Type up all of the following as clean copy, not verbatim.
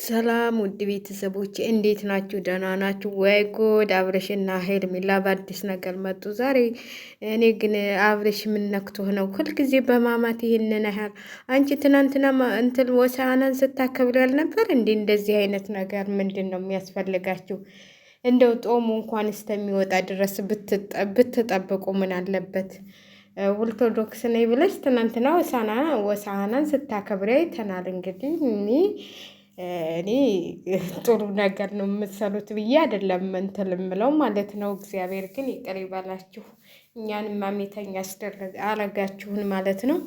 ሰላም ውድ ቤተሰቦች እንዴት ናችሁ? ደህና ናችሁ ወይ? ጉድ አብርሽና ሄርሜላ በአዲስ ነገር መጡ ዛሬ። እኔ ግን አብርሽ ምን ነክቶህ ነው ሁልጊዜ በማማት ይህንን ያህል? አንቺ ትናንትና እንትን ሆሳዕናን ስታከብር ያልነበር እንዴ? እንደዚህ አይነት ነገር ምንድን ነው የሚያስፈልጋችሁ? እንደው ጦሙ እንኳን እስከሚወጣ ድረስ ብትጠብቁ ምን አለበት? ኦርቶዶክስ ነኝ ብለሽ ትናንትና ሆሳዕናን ስታከብሪ አይተናል። እንግዲህ እኔ ጥሩ ነገር ነው የምትሰሩት ብዬ አይደለም እንትን እምለው ማለት ነው። እግዚአብሔር ግን ይቅር ይበላችሁ፣ እኛንም አሜተኛ አረጋችሁን ማለት ነው።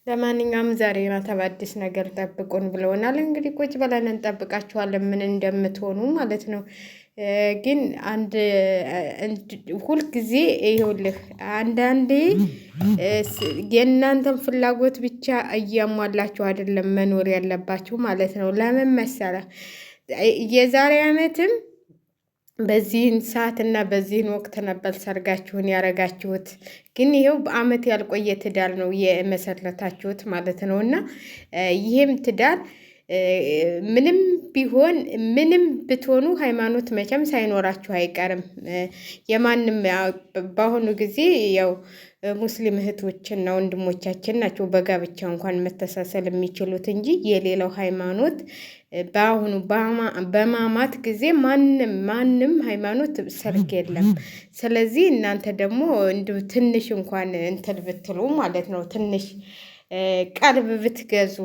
ለማንኛውም ዛሬ ማታ በአዲስ ነገር ጠብቁን ብለውናል። እንግዲህ ቁጭ ብለን እንጠብቃችኋለን ምን እንደምትሆኑ ማለት ነው። ግን ሁልጊዜ ይኸውልህ አንዳንዴ የእናንተን ፍላጎት ብቻ እያሟላችሁ አይደለም መኖር ያለባችሁ ማለት ነው። ለምን መሰለህ? የዛሬ ዓመትም በዚህን ሰዓት እና በዚህን ወቅት ነበር ሰርጋችሁን ያረጋችሁት። ግን ይኸው በአመት ያልቆየ ትዳር ነው የመሰረታችሁት ማለት ነው። እና ይህም ትዳር ምንም ቢሆን ምንም ብትሆኑ ሃይማኖት መቼም ሳይኖራችሁ አይቀርም። የማንም በአሁኑ ጊዜ ያው ሙስሊም እህቶችና ወንድሞቻችን ናቸው በጋብቻ እንኳን መተሳሰል የሚችሉት እንጂ የሌላው ሃይማኖት በአሁኑ በማማት ጊዜ ማንም ሃይማኖት ሰርግ የለም። ስለዚህ እናንተ ደግሞ እንዲሁ ትንሽ እንኳን እንትን ብትሉ ማለት ነው ትንሽ ቀልብ ብትገዙ።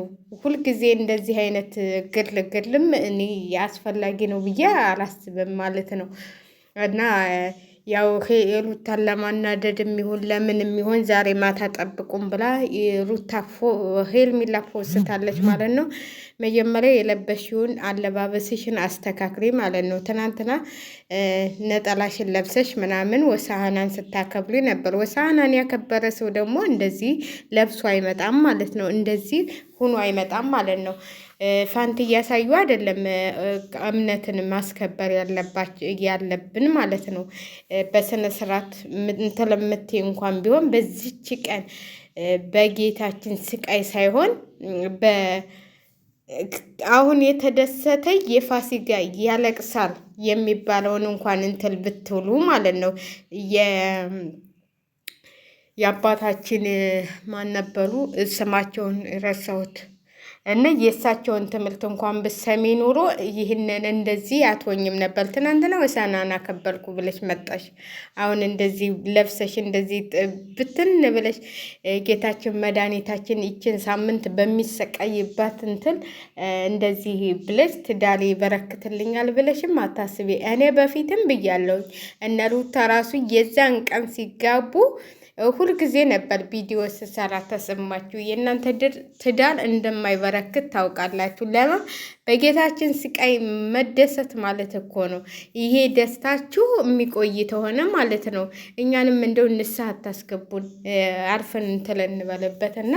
ሁልጊዜ እንደዚህ አይነት ግርግርም እኔ አስፈላጊ ነው ብዬ አላስብም ማለት ነው። እና ያው ሩታን ለማናደድ የሚሆን ለምን የሚሆን ዛሬ ማታ ጠብቁም ብላ ሩታ ሄርሜላ ፖስታለች ማለት ነው። መጀመሪያ የለበሽውን አለባበስሽን አስተካክሪ ማለት ነው። ትናንትና ነጠላሽን ለብሰሽ ምናምን ሆሳዕናን ስታከብሪ ነበር። ሆሳዕናን ያከበረ ሰው ደግሞ እንደዚህ ለብሶ አይመጣም ማለት ነው። እንደዚህ ሆኖ አይመጣም ማለት ነው። ፋንት እያሳዩ አይደለም እምነትን ማስከበር ያለብን ማለት ነው። በስነ ስርዓት እንትለምቴ እንኳን ቢሆን በዚች ቀን በጌታችን ስቃይ ሳይሆን አሁን የተደሰተ የፋሲካ ያለቅሳል የሚባለውን እንኳን እንትል ብትውሉ ማለት ነው። የአባታችን ማን ነበሩ? ስማቸውን ረሳሁት። እና የእሳቸውን ትምህርት እንኳን ብሰሚ ኑሮ ይህንን እንደዚህ አትሆኝም ነበር። ትናንትና ሆሳዕናን አከበርኩ ብለሽ መጣሽ። አሁን እንደዚህ ለብሰሽ እንደዚህ ብትን ብለሽ ጌታችን መድኃኒታችን ይችን ሳምንት በሚሰቃይባት እንትን እንደዚህ ብለሽ ትዳሬ ይበረክትልኛል ብለሽም አታስቢ። እኔ በፊትም ብያለሁኝ እነ ሩታ ራሱ የዛን ቀን ሲጋቡ ሁልጊዜ ነበር ቪዲዮ ስሰራ ተሰማችሁ። የእናንተ ትዳር እንደማይበረክት ታውቃላችሁ። ለምን? በጌታችን ስቃይ መደሰት ማለት እኮ ነው። ይሄ ደስታችሁ የሚቆይ ተሆነ ማለት ነው። እኛንም እንደው ንስሐ አታስገቡን፣ አርፈን እንትል እንበልበት እና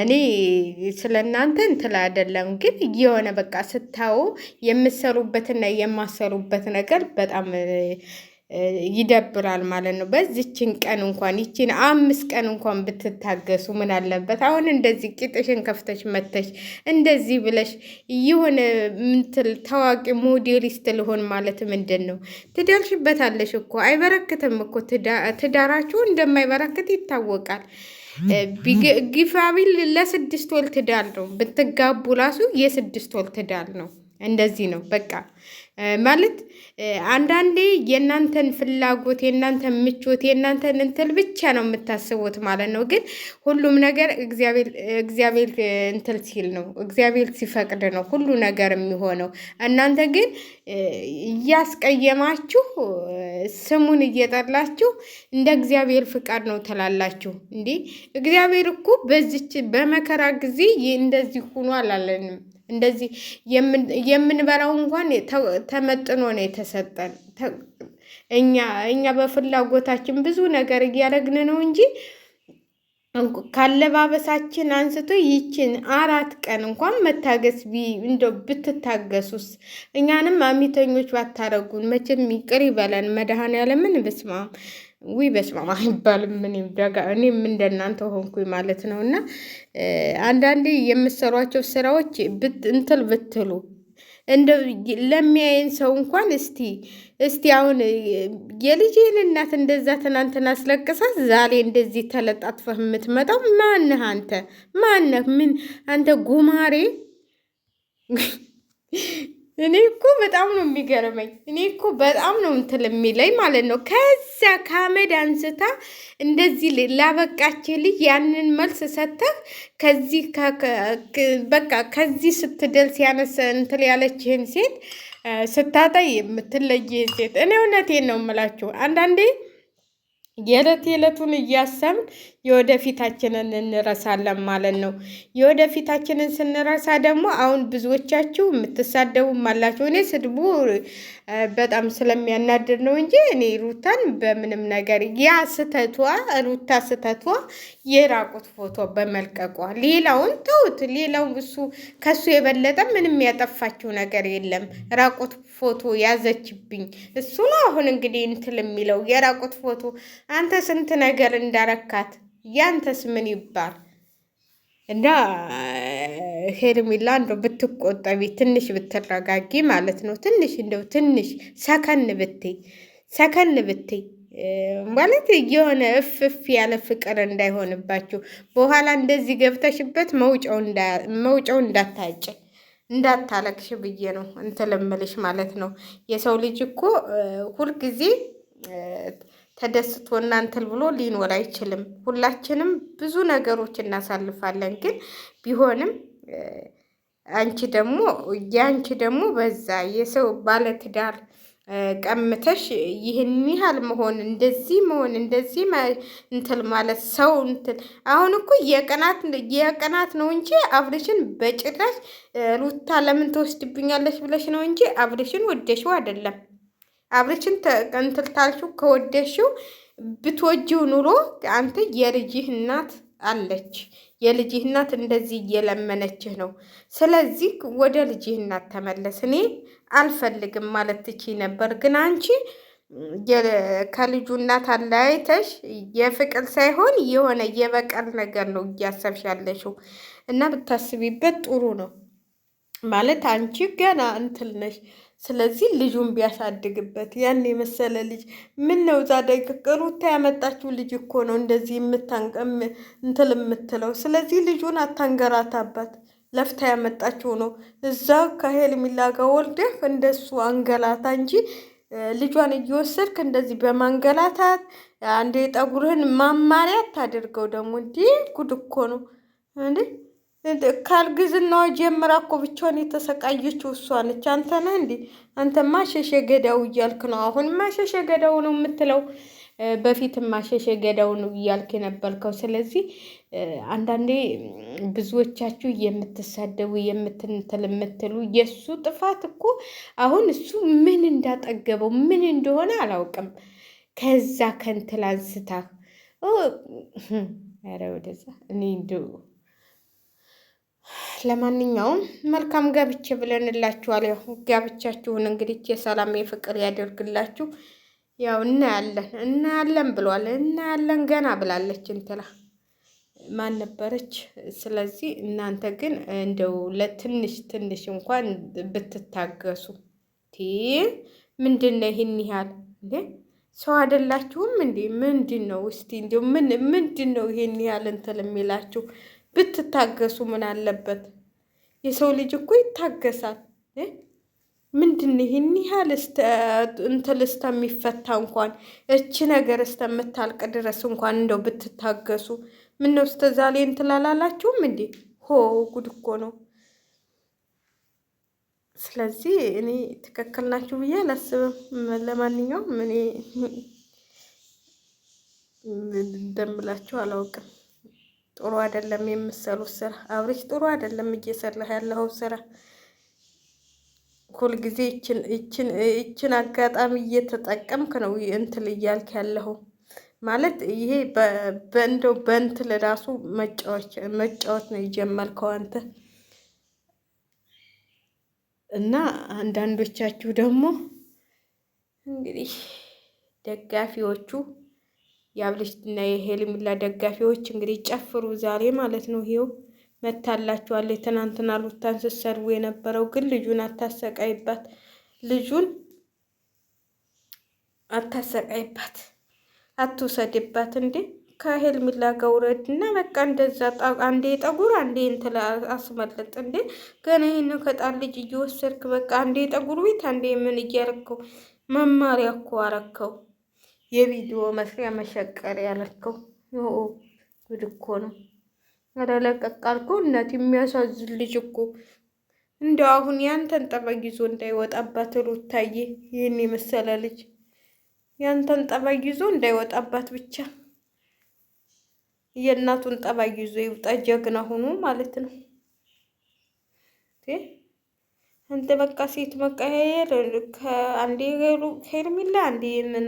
እኔ ስለ እናንተ እንትል አይደለም፣ ግን የሆነ በቃ ስታዩ የምሰሩበትና የማሰሩበት ነገር በጣም ይደብራል ማለት ነው። በዚችን ቀን እንኳን ይችን 5 ቀን እንኳን ብትታገሱ ምን አለበት? አሁን እንደዚህ ቂጥሽን ከፍተሽ መተሽ እንደዚህ ብለሽ የሆነ ምንትል ታዋቂ ሞዴሊስት ልሆን ማለት ምንድን ነው? ትደርሽበታለሽ እኮ አይበረክትም እኮ ትዳራችሁ እንደማይበረክት ይታወቃል። ግፋቢል ለ6 ወር ትዳር ነው ብትጋቡ ራሱ የ6 ወር ትዳር ነው። እንደዚህ ነው በቃ ማለት አንዳንዴ የእናንተን ፍላጎት የእናንተን ምቾት የእናንተን እንትል ብቻ ነው የምታስቡት ማለት ነው። ግን ሁሉም ነገር እግዚአብሔር እንትል ሲል ነው፣ እግዚአብሔር ሲፈቅድ ነው ሁሉ ነገር የሚሆነው። እናንተ ግን እያስቀየማችሁ ስሙን እየጠላችሁ እንደ እግዚአብሔር ፍቃድ ነው ትላላችሁ። እንዴ እግዚአብሔር እኮ በዚች በመከራ ጊዜ እንደዚህ ሆኖ አላለንም። እንደዚህ የምንበላው እንኳን ተመጥኖ ነው የተሰጠን። እኛ በፍላጎታችን ብዙ ነገር እያደረግን ነው እንጂ ካለባበሳችን አንስቶ ይችን 4 ቀን እንኳን መታገስ እንደው ብትታገሱስ፣ እኛንም አሚተኞች ባታረጉን መቼም ይቅር ይበለን መድኃኔዓለምን። በስመአብ በስመአብ አይባልም። እኔም እንደናንተ ሆንኩኝ ማለት ነው። እና አንዳንዴ የምሰሯቸው ስራዎች እንትል ብትሉ እንደው ለሚያየን ሰው እንኳን እስቲ አሁን የልጄን እናት እንደዛ ትናንትና አስለቅሳት ዛሬ እንደዚህ ተለጣጥፈህ የምትመጣው ማነህ አንተ? ማነህ? ምን አንተ ጉማሬ? እኔ እኮ በጣም ነው የሚገርመኝ። እኔ እኮ በጣም ነው እንትን የሚለኝ ማለት ነው። ከዛ ከአመድ አንስታ እንደዚህ ላበቃች ልጅ ያንን መልስ ሰተህ ከዚህ በቃ ከዚህ ስትደርስ ያነሰ እንትን ያለችህን ሴት ስታጣይ የምትለይህን ሴት እኔ እውነቴን ነው የምላችሁ አንዳንዴ የዕለት የዕለቱን እያሰብን የወደፊታችንን እንረሳለን ማለት ነው። የወደፊታችንን ስንረሳ ደግሞ አሁን ብዙዎቻችሁ የምትሳደቡም አላችሁ። እኔ ስድቡ በጣም ስለሚያናድር ነው እንጂ እኔ ሩታን በምንም ነገር ያ ሩታ ስተቷ የራቁት ፎቶ በመልቀቋ ሌላውን ተውት። ሌላው ከሱ የበለጠ ምንም ያጠፋችው ነገር የለም። ራቁት ፎቶ ያዘችብኝ እሱ ነው። አሁን እንግዲህ እንትል የሚለው የራቁት ፎቶ አንተ ስንት ነገር እንዳረካት ያንተስ ምን ይባል? እና ሄርሜላ እንደው ብትቆጠቢ ትንሽ ብትረጋጊ ማለት ነው። ትንሽ ሰከን ብትይ ማለት የሆነ እፍ ያለ ፍቅር እንዳይሆንባችሁ በኋላ እንደዚህ ገብተሽበት መውጫው እንዳታለቅሽ ብዬ ነው እንትን እምልሽ ማለት ነው። የሰው ልጅ እኮ ሁልጊዜ ተደስቶና እንትን ብሎ ሊኖር አይችልም። ሁላችንም ብዙ ነገሮች እናሳልፋለን። ግን ቢሆንም የአንቺ ደግሞ በዛ የሰው ባለትዳር ቀምተሽ ይህን ያህል መሆን እንደዚህ እንትን ማለት ሰው እንትን አሁን እኮ የቀናት ነው እንጂ አብርሽን በጭራሽ ሩታ ለምን ትወስድብኛለች ብለሽ ነው እንጂ አብርሽን ወደሽው አይደለም። አብርሽን እንትን ታልሽው ከወደሽው ብትወጂው ኑሮ አንተ የልጅህ እናት አለች። የልጅህ እናት እንደዚህ እየለመነችህ ነው። ስለዚህ ወደ ልጅህ እናት ተመለስ። እኔ አልፈልግም ማለት ትችይ ነበር፣ ግን አንቺ ከልጁ እናት አለያይተሽ የፍቅር ሳይሆን የሆነ የበቀል ነገር ነው እያሰብሽ ያለሽው እና ብታስቢበት ጥሩ ነው። ማለት አንቺ ገና እንትል ነሽ። ስለዚህ ልጁን ቢያሳድግበት ያን የመሰለ ልጅ ምን ነው ዛደግ ሩታ ያመጣችው ልጅ እኮ ነው እንደዚህ እንትል የምትለው። ስለዚህ ልጁን አታንገራታባት። ለፍታ ያመጣችው ነው። እዛ ከሄርሜላ ጋር ወልደህ እንደሱ አንገላታ እንጂ ልጇን እየወሰድክ እንደዚህ በማንገላታት አንዴ ጠጉርህን ማማሪያ ታደርገው። ደግሞ እንዲህ ጉድ እኮ ነው እንዴ! ካልግዝናዋ ጀምራ እኮ ብቻዋን የተሰቃየችው እሷ ነች። አንተ ነህ እንዴ? አንተማ ሸሸ ገዳው እያልክ ነው። አሁንማ ሸሸ ገዳው ነው የምትለው። በፊትማ ሸሸ ገዳው ነው እያልክ የነበርከው። ስለዚህ አንዳንዴ ብዙዎቻችሁ የምትሳደቡ የምትሉ የእሱ ጥፋት እኮ አሁን እሱ ምን እንዳጠገበው ምን እንደሆነ አላውቅም። ከዛ ከንትል አንስታ ኧረ ወደዛ እኔ እንደው ለማንኛውም መልካም ጋብቻ ብለንላችኋል። ያው ጋብቻችሁን እንግዲህ የሰላም የፍቅር ያደርግላችሁ። ያው እናያለን ብሏል። እናያለን ገና ብላለች እንትላ ማን ነበረች? ስለዚህ እናንተ ግን እንደው ለትንሽ እንኳን ብትታገሱ። ምንድን ነው ይህን ያህል እንዴ? ሰው አይደላችሁም እንዴ? ምንድን ነው እስቲ እንደው ምንድን ነው ይሄን ያህል እንትን የሚላችሁ? ብትታገሱ ምን አለበት? የሰው ልጅ እኮ ይታገሳል። ምንድን ይህን ያህል እንትን እስከሚፈታ እንኳን እቺ ነገር እስከምታልቅ ድረስ እንኳን እንደው ብትታገሱ። ምነው እስከ ዛሬ እንትን አላላችሁም እንዴ? ጉድ እኮ ነው። ስለዚህ እኔ ትክክል ናችሁ ብዬ አላስብም። ለማንኛውም እኔ እንደምላችሁ አላውቅም። ጥሩ አይደለም የምትሰሩት ስራ። አብርሽ ጥሩ አይደለም እየሰራህ ያለው ስራ። ሁልጊዜ ይችን አጋጣሚ እየተጠቀምክ ነው እንትን እያልክ ያለው ማለት ይሄ በእንደው በእንትን ራሱ መጫወት ነው የጀመርከው አንተ። እና አንዳንዶቻችሁ ደግሞ እንግዲህ ደጋፊዎቹ የአብርሽና የሄርሜላ ደጋፊዎች እንግዲህ ጨፍሩ ዛሬ ማለት ነው። ይሄው መታላችኋለች። ትናንትና ሩታን ስትሰርቡ የነበረው ግን ልጁን አታሰቃይባት፣ ልጁን አታሰቃይባት፣ አትውሰድባት እንዴ ከሄርሜላ ጋር ውረድ እና በቃ እንደዛ አንዴ ጠጉር አንዴ እንትን አስመለጥ እንዴ። ገና ይህን ከጣን ልጅ እየወሰድክ በቃ አንዴ ጠጉር ቤት አንዴ ምን እያረከው መማሪያ እኮ አረከው። የቪዲዮ መስሪያ መሸቀር ያለከው ጉድ እኮ ነው። ኧረ ለቀቅ አልከው። እናት የሚያሳዝን ልጅ እኮ እንደው አሁን ያንተን ጠባይ ይዞ እንዳይወጣባት ሩታዬ፣ ይህን የመሰለ ልጅ ያንተን ጠባይ ይዞ እንዳይወጣባት ብቻ የእናቱን ጠባይ ይዞ ይውጣ። ጀግና ሆኖ ማለት ነው። አንተ በቃ ሴት መቀያየር ከአንዴ ሄርሜላ አንዴ ምን